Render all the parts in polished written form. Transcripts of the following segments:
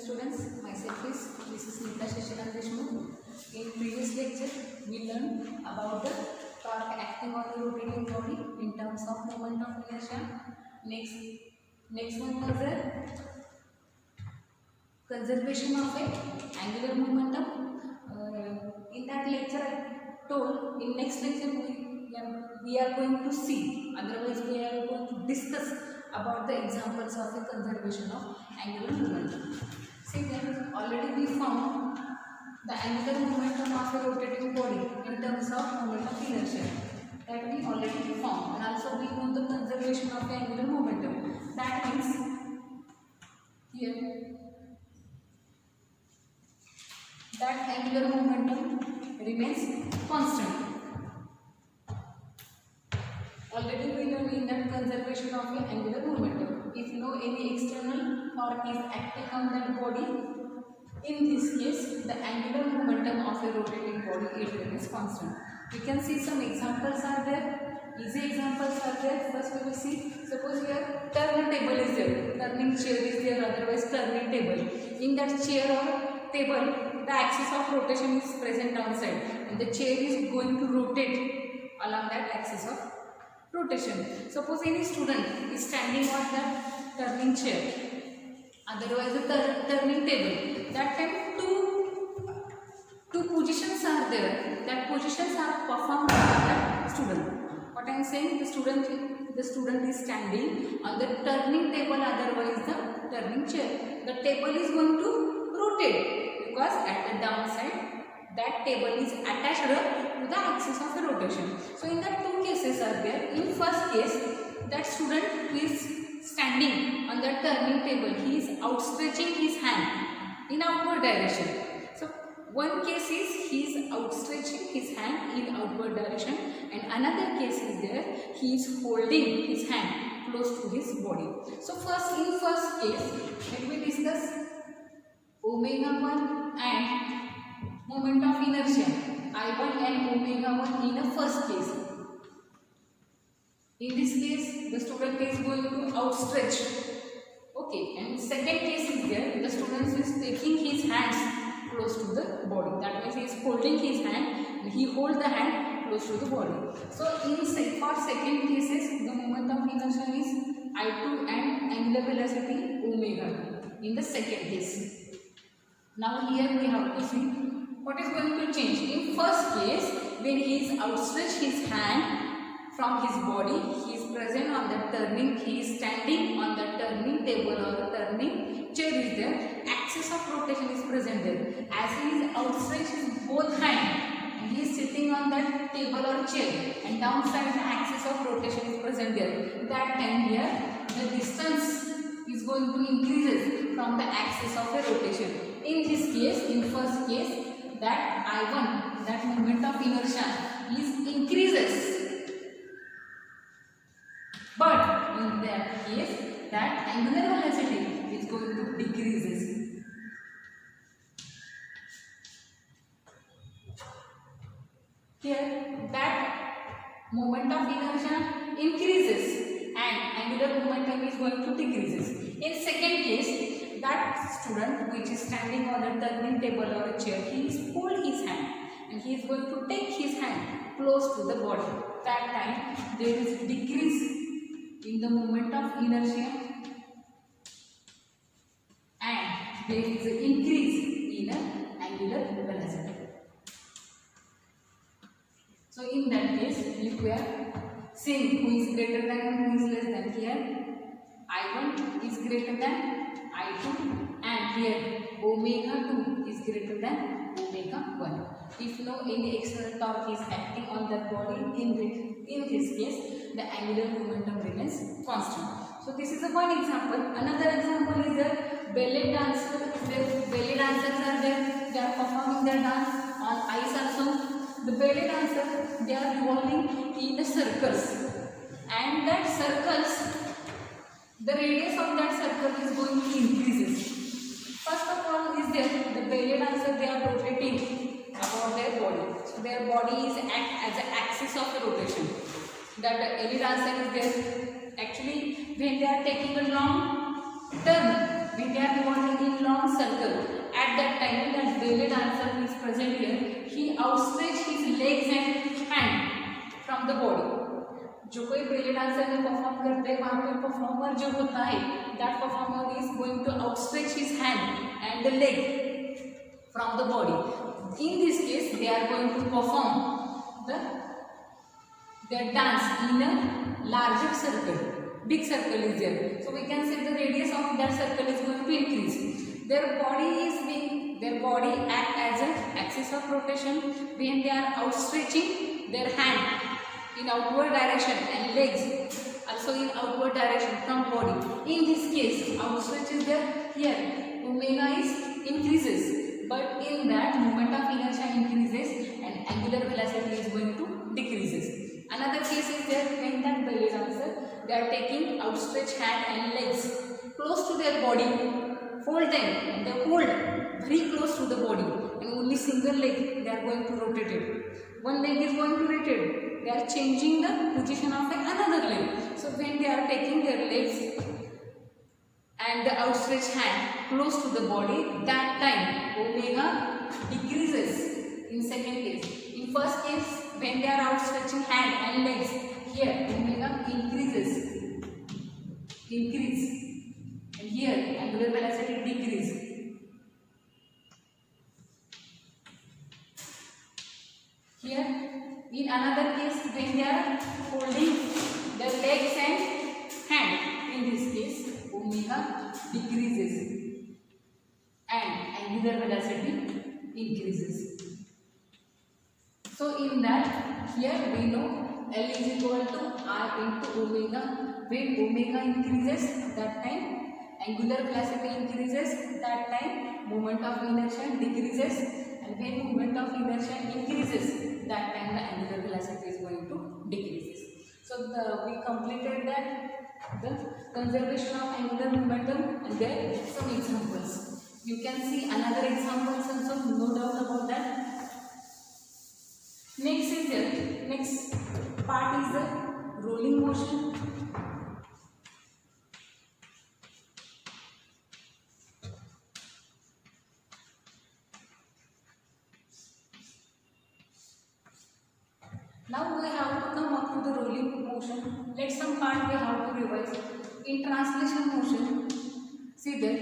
students, myself is Mrs. Nita Shashikanth Deshmukh. In previous lecture, we learned about the torque acting on the rotating body in terms of moment of inertia. Next one was the conservation of a angular momentum. In that lecture, I told in next lecture we are going to see. Otherwise, we are going to discuss about the examples of the conservation of angular momentum. See, then already we found the angular momentum of a rotating body in terms of moment of inertia. That we already found, and also we know the conservation of the angular momentum. That means here that angular momentum remains constant. Already we learned in that conservation of the angular momentum. If no any external torque is acting on that body, in this case the angular momentum of a rotating body it remains constant. We can see some examples are there. Easy examples are there. First we will see, suppose here turntable is there, turning chair is there, otherwise turning table. In that chair or table, the axis of rotation is present downside and the chair is going to rotate along that axis of rotation. Suppose any student is standing on that turning chair, otherwise the turning table. That time two positions are there. That positions are performed by that student. What I am saying, the student is standing on the turning table, otherwise the turning chair. The table is going to rotate because at the downside that table is attached to the axis of the rotation. So in that two cases are there. In first case, that student is standing on the turning table. He is outstretching his hand in outward direction. So one case is he is outstretching his hand in outward direction, and another case is there he is holding his hand close to his body. So in first case, let me discuss omega 1 and moment of inertia I1 and omega 1 in the first case. In this case, the student is going to outstretch. Okay, and second case is there, the student is taking his hands close to the body. That means he is holding his hand and he holds the hand close to the body. So for second cases, the moment of inertia is I2 and angular velocity omega in the second case. Now here we have to see what is going to change. In first case, when he is outstretched his hand from his body, he is present on the turning, he is standing on the turning table or turning chair is there, axis of rotation is present there. As he is outstretched his both hand and he is sitting on that table or chair, and downside the axis of rotation is present there. That time here the distance is going to increase from the axis of the rotation. In this case, in first case, that I1, that moment of inertia is increases, but in that case that angular velocity is going to decreases. Here that moment of inertia increases and angular momentum is going to decreases. In second case, that student which is standing on a turning table or a chair, he is hold his hand and he is going to take his hand close to the body. That time there is decrease in the moment of inertia and there is an increase in angular velocity. So in that case, if we are seeing who is greater than and who is less than, here I1 is greater than I2 and here omega 2 is greater than omega 1. If no any external torque is acting on that body, in this case the angular momentum remains constant. So this is one example. Another example is the ballet dancer. Ballet dancers are there. They are performing their dance on ice also. The ballet dancer, they are revolving in the circles, and that circles, the radius of that circle is going to increases. First of all is there the ballet dancer, they are rotating about their body. So their body is act as an axis of rotation. That the belly dancer is there. Actually, when they are taking a long turn, when they are revolving in long circle, जो कोई बेले dancer में perform करते हैं वहाँ पे performer जो होता है that performer is going to outstretch his hand and the leg from the body. In this case they are going to perform their dance in a larger circle. Big circle is there, so we can say the radius of that circle is going to increase. Their body act as an axis of rotation when they are outstretching their hand in outward direction and legs also in outward direction from body. In this case outstretch is there. Here omega is increases, but in that moment of inertia increases and angular velocity is going to decreases. Another case is there when that belly dancer they are taking outstretched hand and legs close to their body, fold them and they hold very close to the body, and only single leg they are going to rotate it. One leg is going to rotate, they are changing the position of another leg. So when they are taking their legs and the outstretched hand close to the body, that time omega decreases in second case. In first case when they are outstretching hand and legs, here omega increase, and here angular velocity decrease. Here in another case when they are holding the legs and hand, in this case omega decreases and angular velocity increases. So in that, here we know L is equal to R into omega. When omega increases, that time angular velocity increases, that time moment of inertia decreases, and when moment of inertia increases, that time the angular velocity is going to decreases. So we completed that the conservation of angular momentum, and there are some examples. You can see another examples also, no doubt about that. Next part is the rolling motion. Now we have to come up to the rolling motion. Let some part we have to revise. In translation motion, see there,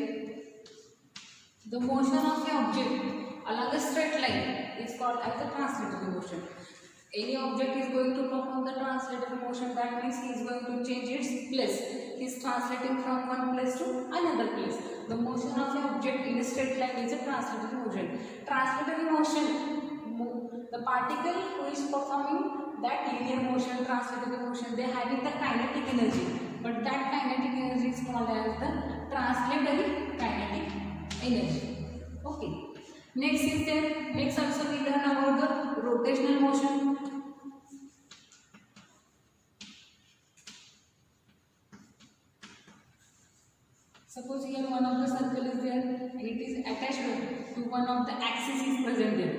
the motion of an object along a straight line is called as the translatory motion. Any object is going to perform the translatory motion, that means he is going to change its place. He is translating from one place to another place. The motion of an object in a straight line is a translatory motion. Translatory motion, the particle who is performing that linear motion, translatory motion, they having the kinetic energy, but that kinetic energy is called as the translatory kinetic energy. Okay. Next is there. Next also we learn about the rotational motion. Suppose here one of the circle is there and it is attached to one of the axis is present there.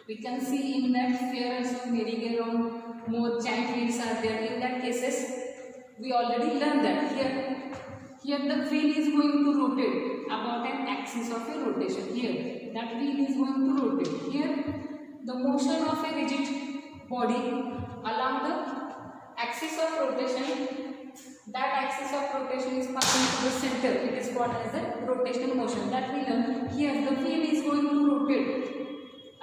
We can see in that sphere also merry-go-round, more giant wheels are there. In that cases, we already learned that here the wheel is going to rotate about an axis of a rotation. Here that wheel is going to rotate. Here the motion of a rigid body along the axis of rotation, that axis of rotation is passing to the center. It is called as a rotational motion. That we learn. Here the wheel is going to rotate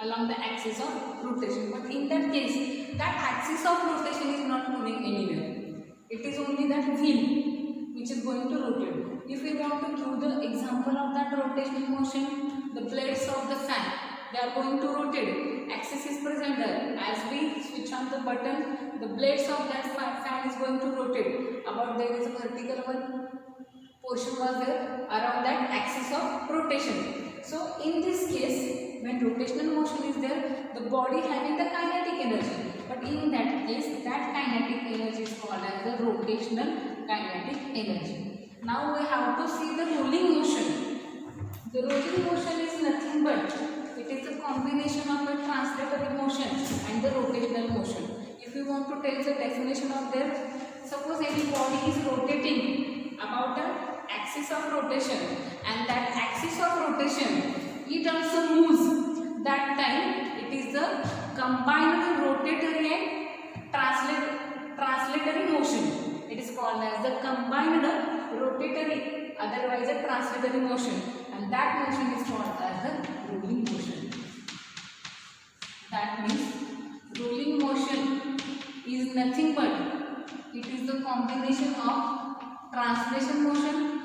along the axis of rotation, but in that case that axis of rotation is not moving anywhere. It is only that wheel which is going to rotate. If we want to give the example of that rotational motion, the blades of the fan, they are going to rotate. Axis is present there. As we switch on the button, the blades of that fan is going to rotate. About there is a vertical one portion was there around that axis of rotation. So in this case, when rotational motion is there, the body having the kinetic energy, but in that case, that kinetic energy is called as the rotational kinetic energy. Now we have to see the rolling motion. The rolling motion is nothing but it is a combination of the translatory motion and the rotational motion. If you want to tell the definition of that, suppose any body is rotating about the axis of rotation, and that axis of rotation it also moves. That time it is the combined rotatory and translatory translatory motion. It is called as the combined rotatory, otherwise a translatory motion, and that motion is called as the rolling motion. That means rolling motion is nothing but it is the combination of translation motion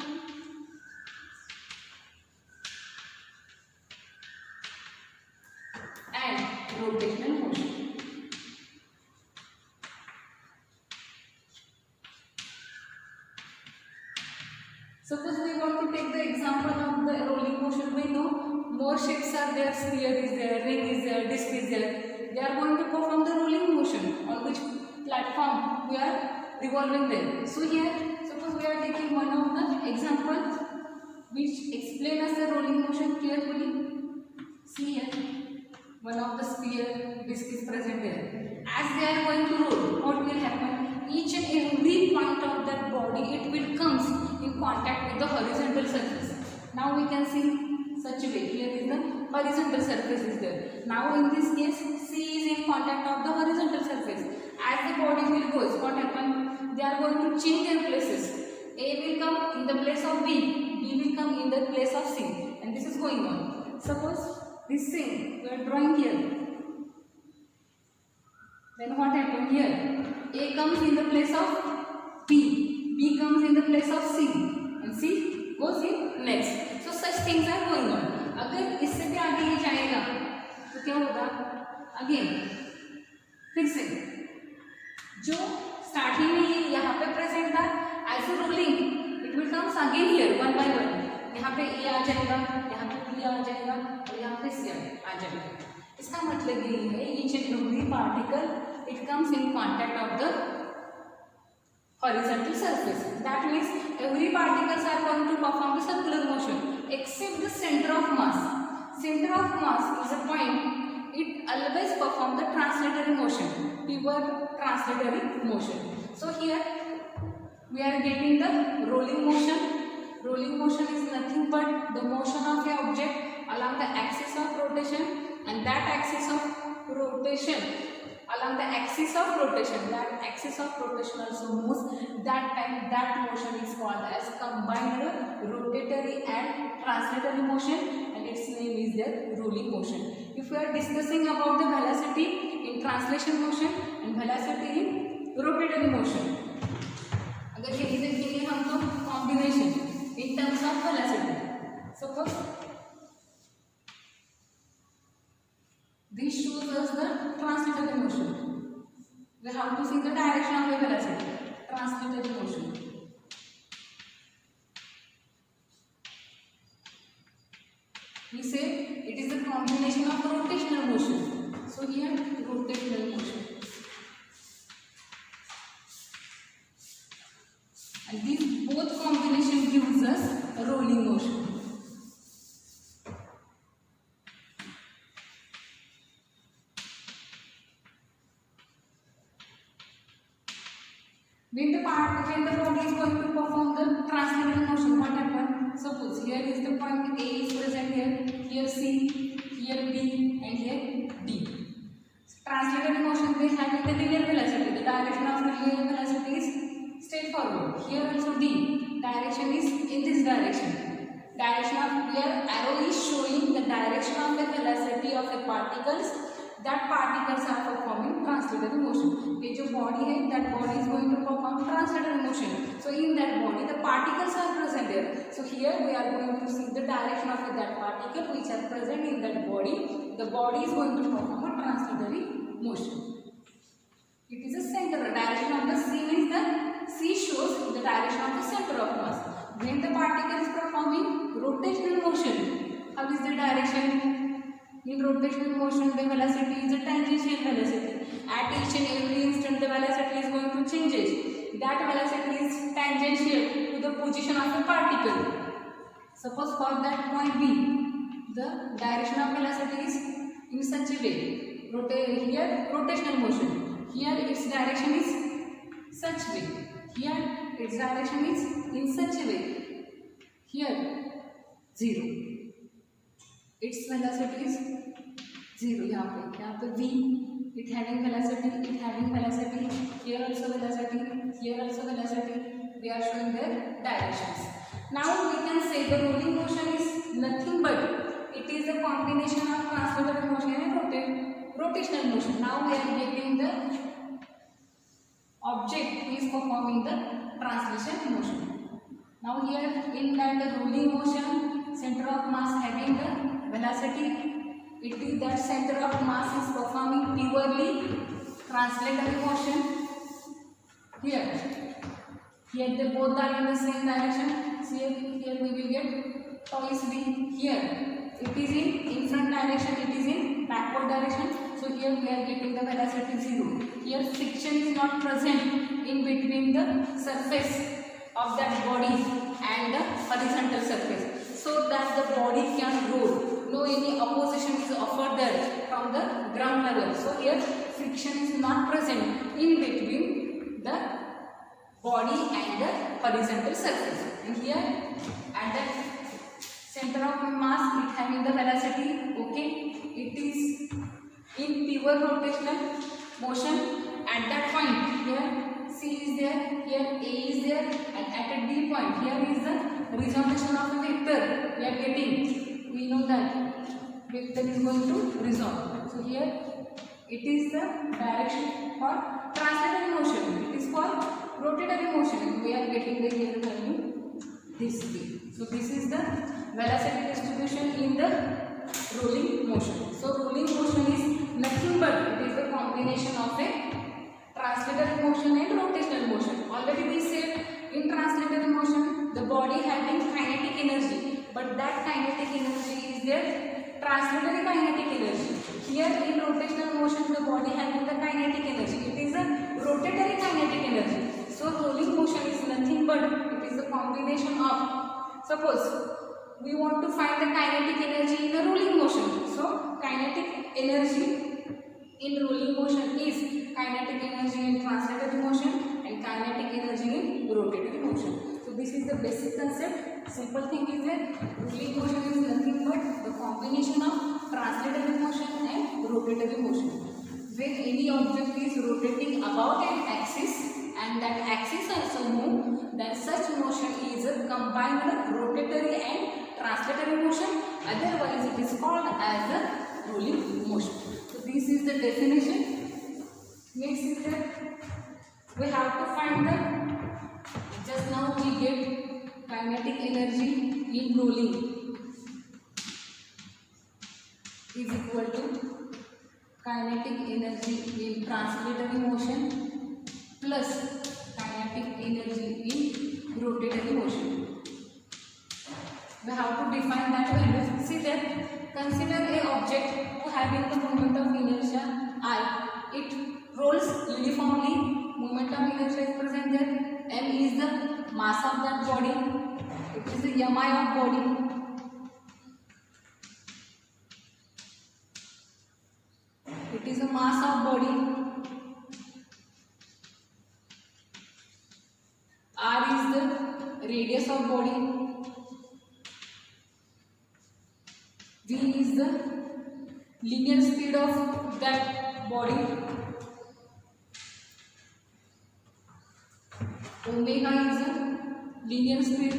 and rotational motion. Suppose we want to take the example of the rolling motion. We know more shapes are there, sphere is there, ring is there, disc is there. They are going to perform the rolling motion on which platform we are revolving there. So here, suppose we are taking one of the examples which explain us the rolling motion carefully. See here, one of the sphere, disc is present there. As they are going to roll, what will happen? Each and every point of that body, it will comes in contact with the horizontal surface. Now we can see such a way. Here is the horizontal surface is there. Now in this case, C is in contact of the horizontal surface. As the body will goes, what happen? They are going to change their places. A will come in the place of B. B will come in the place of C. And this is going on. Suppose this thing we are drawing here. Then what happened here? A comes in the place of B. B comes in the place of C. And C goes in next. So such things are going on. अगर इससे भी आगे ये जाएगा तो क्या होगा? Again फिर से जो स्टार्टिंग में ये यहाँ पे प्रेजेंट था as a rolling, it will comes again here one by one. यहाँ पे ए आ जाएगा, यहाँ पे बी आ जाएगा और यहाँ पे सी आ जाएगा. इसका मतलब ये है each and every particle it comes in contact of the horizontal surface. That means every particles are going to perform the circular motion except the center of mass. Center of mass is a point, it always perform the translatory motion, pure translatory motion. So here we are getting the rolling motion. Rolling motion is nothing but the motion of an object along the axis of rotation, and that axis of rotation along the axis of rotation, that axis of rotation also moves. That time that motion is called as combined rotatory and translatory motion, and its name is the rolling motion. If we are discussing about the velocity in translation motion and velocity in rotatory motion, अगर ये देखेंगे हम तो combination in terms of velocity. Suppose this shows us the translatory motion. We have to see the direction of the velocity. Translatory motion. We say it is the combination of rotational motion. So here rotational motion. And these both combination gives us a rolling motion. When the body is going to perform the translatory motion, what happens? Suppose here is the point A is present here C, here B, and here D. So, translatory motion they have in the linear velocity. The direction of the linear velocity is straightforward. Here also D, direction is in this direction. Direction of here arrow is showing the direction of the velocity of the particles. That particles are performing translatory motion. ये जो body है, that body is going to perform translatory motion. So in that body, the particles are present there. So here we are going to see the direction of that particle which are present in that body. The body is going to perform a translatory motion. It is a center. The direction of the C means the C shows the direction of the center of mass. When the particle is performing rotational motion, how is the direction? In rotational motion, the velocity is a tangential velocity. At each and every instant, the velocity is going to change. That velocity is tangential to the position of the particle. Suppose for that point B, the direction of velocity is in such a way. Here, rotational motion. Here, its direction is such way. Here, its direction is in such a way. Here, 0. Its velocity is 0 यहाँ पे v it having velocity, it having velocity, here also velocity, here also velocity. We are showing their directions. Now we can say the rolling motion is nothing but it is a combination of translational motion and rotational motion. Now we are getting the object is performing the translation motion. Now here in that rolling motion, center of mass having the velocity, it is that center of mass is performing purely translatory motion. Here they both are in the same direction. So here we will get twice v. Here it is in front direction, it is in backward direction. So here we are getting the velocity 0. Here friction is not present in between the surface of that body and the horizontal surface, so that the body can roll. No any opposition is offered there from the ground level. So here friction is not present in between the body and the horizontal surface. And here at the center of mass it having the velocity, okay, it is in pure rotational motion. At that point here C is there, here A is there, and at a D point here is the resorption of the vector we are getting. We know that vector is going to resorb. So here it is the direction for translatory motion, it is for rotatory motion. We are getting the here value this way. So this is the velocity distribution in the rolling motion. So rolling motion is nothing but it is the combination of a translatory motion and rotational motion. Already we said in translatory motion the body having kinetic energy, but that kinetic energy is their translatory kinetic energy. Here in rotational motion the body having the kinetic energy, it is a rotatory kinetic energy. So rolling motion is nothing but it is a combination of, suppose we want to find the kinetic energy in a rolling motion. So kinetic energy in rolling motion is kinetic energy in translatory motion and kinetic energy in rotatory motion. So this is the basic concept. Simple thing is that rolling motion is nothing but the combination of translatory motion and rotatory motion. When any object is rotating about an axis and that axis also move, then such motion is a combined rotatory and translatory motion. Otherwise it is called as the rolling motion. So this is the definition. Next is that we have to find the, just now we get kinetic energy in rolling is equal to kinetic energy in translatory motion plus kinetic energy in rotatory motion. We have to define that value. See that, consider a object who having the moment of inertia I. It rolls uniformly, moment of inertia is present there. M is the mass of that body, it is the mi of body. It is the mass of body. R is the radius of body. V is the linear speed of that body. Omega is the linear speed.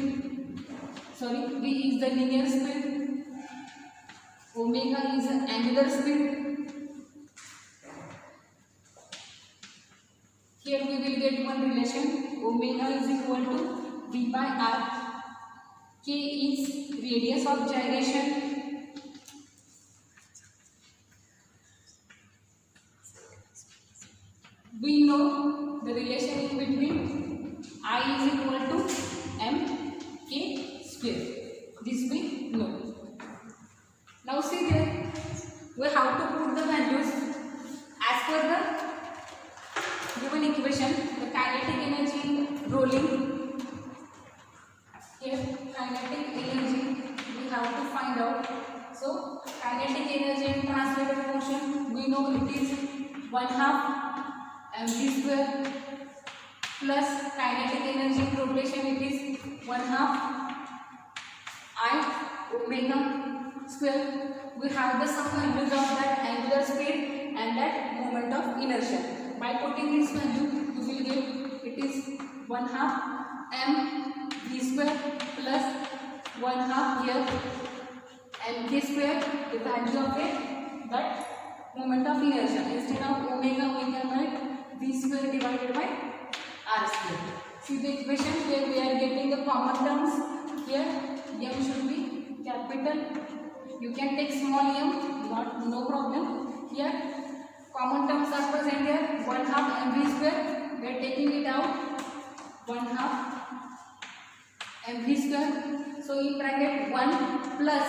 Sorry, V is the linear speed. Omega is the angular speed. Here we will get one relation. Omega is equal to V by R. K is radius of gyration. We know the relation in between I is equal to mk square. This we know. Now see there, we have to put the values as per the given equation. The kinetic energy rolling, here kinetic energy we have to find out. So kinetic energy in translatory motion we know it is 1/2 mv square plus kinetic energy in rotation it is 1/2 I omega square. We have the sum values of that angular speed and that moment of inertia. By putting this value, you will get it is 1/2 mv square plus 1/2 here mv square, the value of it, that moment of inertia. Instead of omega, we can write v square divided by r square. See the equation here, we are getting the common terms. Here m should be capital. You can take small m, no problem. Here common terms are present here. 1/2 mv square. We are taking it out. 1/2 mv square. So in bracket 1 plus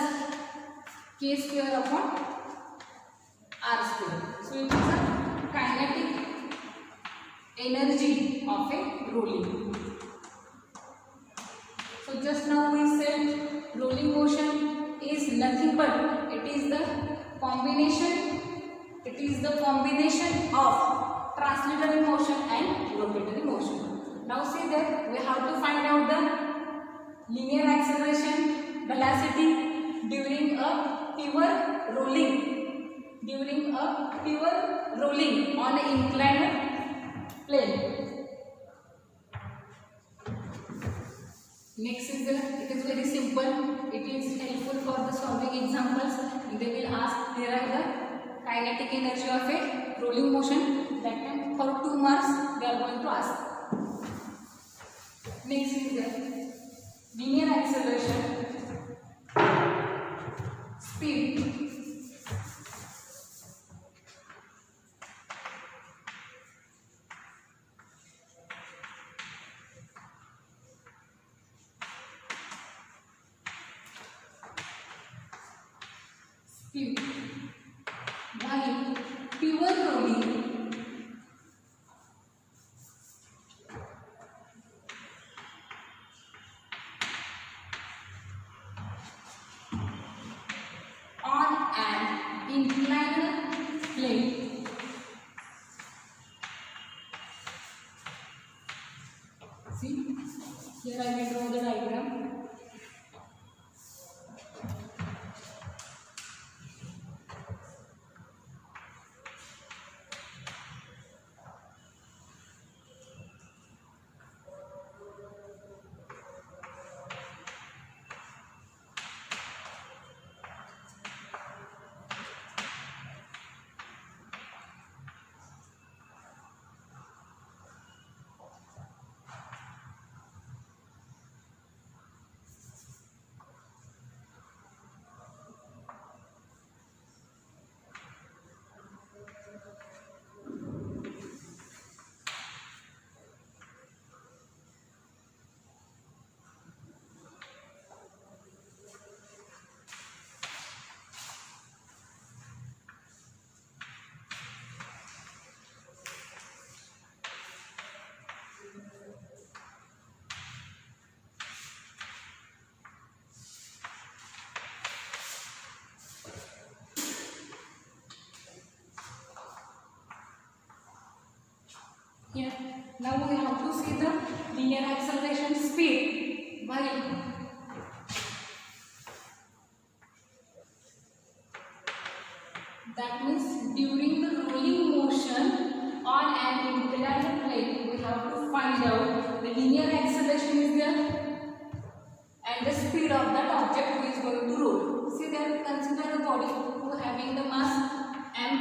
k square upon r square. So it is a kinetic energy of a rolling. So just now we said rolling motion is nothing but it is the combination of translatory motion and rotatory motion. Now see that we have to find out the linear acceleration velocity during a pure rolling on an inclined plane. Next is it is very simple. It is helpful for the solving examples. They will ask derive the kinetic energy of a rolling motion. That time for 2 marks they are going to ask. Next is linear acceleration, speed. While pure rolling on an inclined plane see here I will draw the diagram. Here, now we have to see the linear acceleration speed. While that means during the rolling motion on an inclined plane, we have to find out the linear acceleration is there and the speed of that object who is going to roll. See there, consider a body who having the mass m,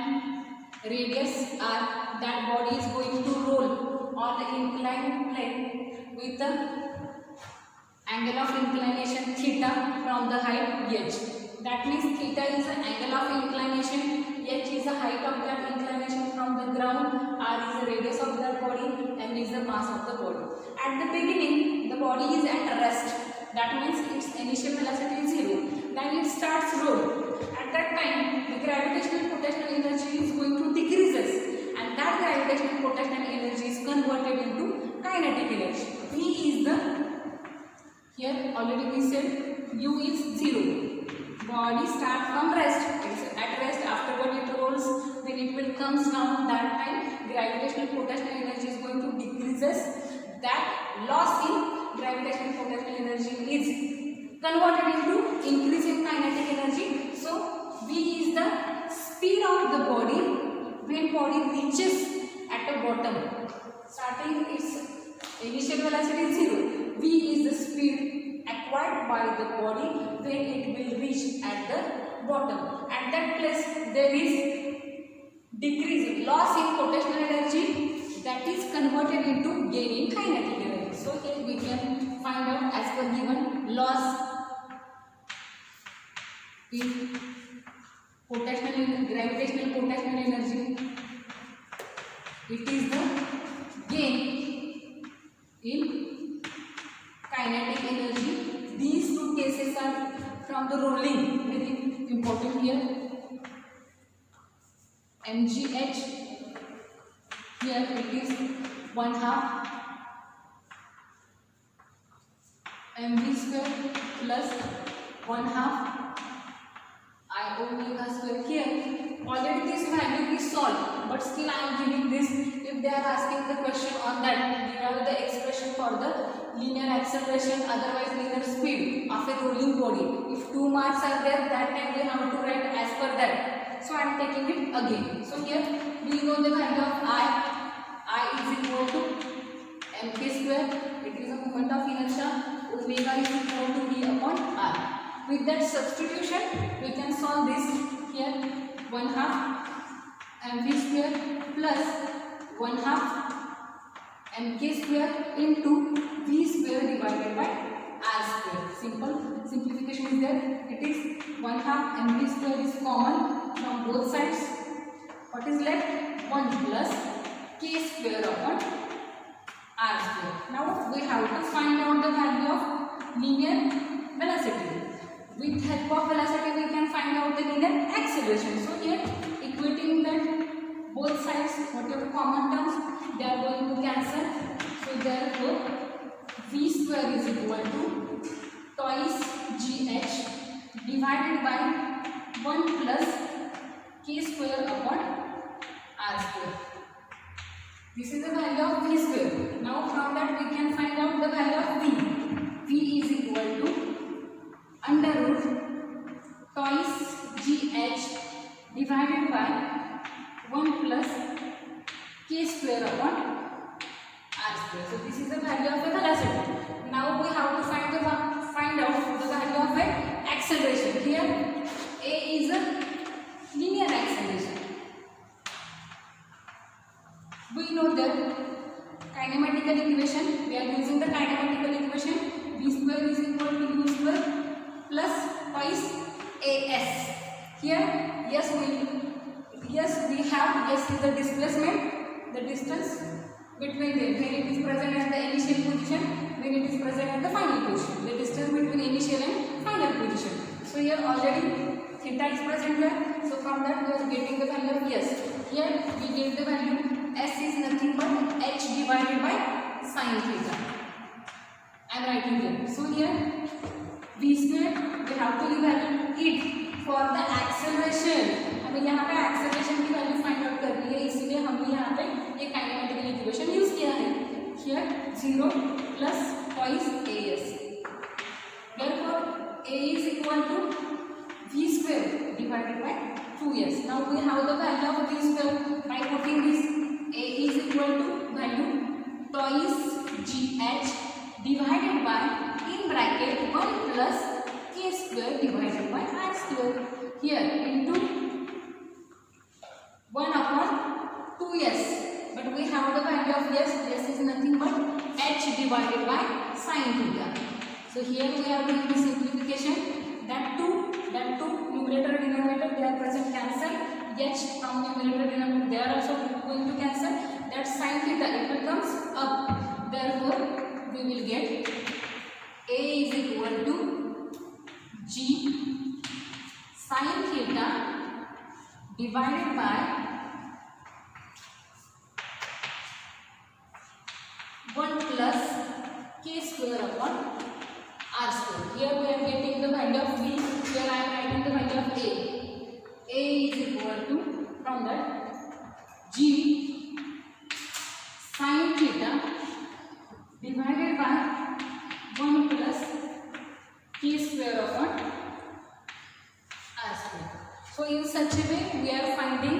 radius r. That body is going to roll on the inclined plane with the angle of inclination theta from the height h. That means theta is the angle of inclination, h is the height of that inclination from the ground, r is the radius of that body, m is the mass of the body. At the beginning, the body is at rest. That means its initial velocity is 0. Then it starts roll. At that time, the gravitational potential energy is going to decreases. And that gravitational potential energy is converted into kinetic energy. V is the, here already we said U is 0. Body starts from rest. It is at rest. Afterward it rolls. When it will comes down, that time gravitational potential energy is going to decreases. That loss in gravitational potential energy is converted into increase in kinetic energy. rotating body reaches at the bottom, starting its initial velocity is 0. V is the speed acquired by the body when it will reach at the bottom. At that place there is decrease, loss in potential energy that is converted into gain in kinetic energy. So here we can find out as per given loss in gravitational potential energy. It is the gain in kinetic energy. These two cases are from the rolling, very important here. mgh, here it is 1/2 mv square plus 1/2 I omega square. Here already this value is solved, but still I am giving this. If they are asking the question on that, we have the expression for the linear acceleration, otherwise linear speed of a rolling body. If 2 marks are there, that time we have to write as per that. So I am taking it again. So here we know the value of I is equal to mk square. It is a moment of inertia. Omega is equal to v upon r. With that substitution, we can solve this. Here 1/2 mv square plus 1/2 mk square into v square divided by r square. Simple simplification is there. It is 1/2 mv square is common from both sides. What is left? 1 plus k square upon r square. Now we have to find out the value of linear velocity. With help of velocity we can find out the linear acceleration. So here equating that both sides, whatever common terms, they are going to cancel. So therefore v square is equal to twice gh divided by 1 plus k square upon r square. This is the value of v square. Now from that we can find out the value of v. V is equal to under root twice gh divided by 1 plus k square upon r square. So this is the value of the velocity. Now we have to find out the value of the acceleration. Here a is a linear acceleration. We know the kinematical equation. We are using the kinematical equation. V square is equal to u square plus twice as. Here yes we have s is the displacement, the distance between them when it is present at the initial position, when it is present at the final position, the distance between initial and final position. So here already theta is present there. So from that we are getting the value of s. Here we get the value s is nothing but h divided by sin theta. I am writing here. So here v square we have to evaluate it for the acceleration. हमें यहाँ पे acceleration की value find out करनी है, इसलिए हमने यहाँ पे ये kinematical equation use किया है. Here 0 plus twice as. Therefore a is equal to v square divided by 2s. Now we have the value of v square by putting this. A is equal to value twice gh divided by in bracket 1 plus k square divided by r square. Here into 1 upon 2s, but we have the value of s. S is nothing but h divided by sin theta. So here we are doing the simplification. That two numerator and denominator they are present, cancel. H from numerator denominator they are also going to cancel. That sin theta it becomes up. Therefore we will get a is equal to g sin theta divided by 1 plus k square upon r square. Here we are getting the value of v. Here I am writing the value of a. A is equal to from that g sin theta divided by 1 plus k square upon r square. So in such a way we are finding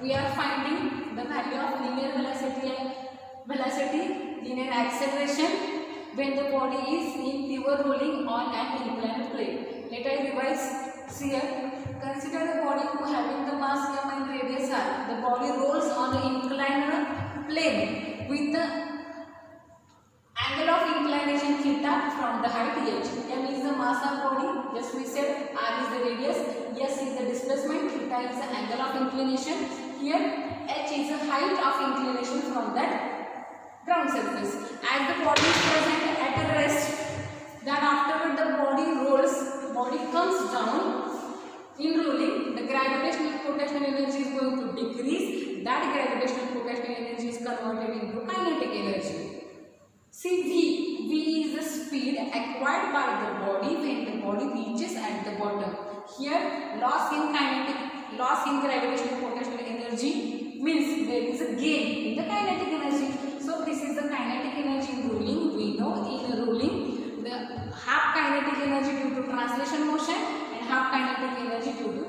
we are finding the value of linear velocity, linear acceleration when the body is in pure rolling on an inclined plane. Let us revise here. Consider the body who having the mass m and radius r. The body rolls on the inclined plane with the angle of inclination theta from the height h. M is the mass of body, just we said. R is the radius, s is the displacement, theta is the angle of inclination. Here h is the height of inclination from that ground surface. As the body is present at a rest, then afterward the body rolls, body comes down. In rolling, the gravitational potential energy is going to decrease. That gravitational potential energy is converted into kinetic energy. See V is the speed acquired by the body when the body reaches at the bottom. Here loss in gravitational potential energy means there is a gain in the kinetic energy. So this is the kinetic energy in rolling. We know in rolling the half kinetic energy due to translation motion and half kinetic energy due to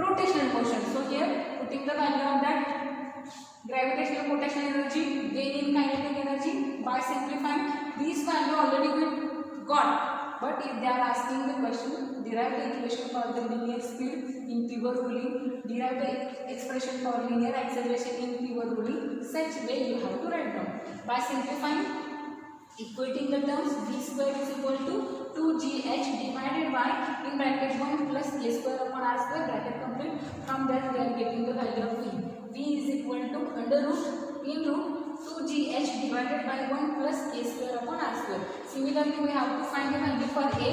rotational motion. So here putting the value of that gravitational potential energy, gain in kinetic energy, by simplifying these value already we got, but if they are asking the question, derive the equation for the linear speed in pure rolling, derive the expression for linear acceleration in pure rolling, such way you have to write down. By simplifying, equating the terms, v square is equal to 2gh divided by in bracket 1 plus a square upon r square, bracket complete. From there we are getting the value of v. V is equal to under root in root 2gh divided by 1 plus a square upon r square. Similarly, we have to find the value for a.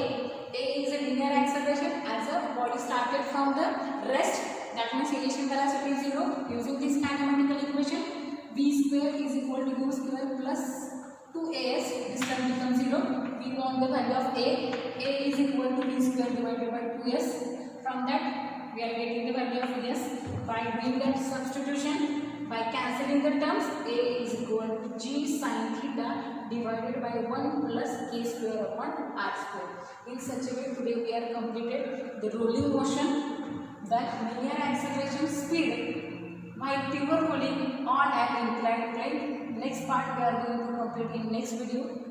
A is a linear acceleration as a body started from the rest. That means initial velocity is 0. Using this kinematical equation, v square is equal to u square plus 2as. This term becomes 0. We want the value of a. A is equal to v square divided by 2s. From that, we are getting the value of s. By doing that substitution, by cancelling the terms, a is equal to g sin theta divided by 1 plus k square upon r square. In such a way, today we have completed the rolling motion, that linear acceleration speed by pure rolling on an inclined plane. Next part we are going to complete in next video.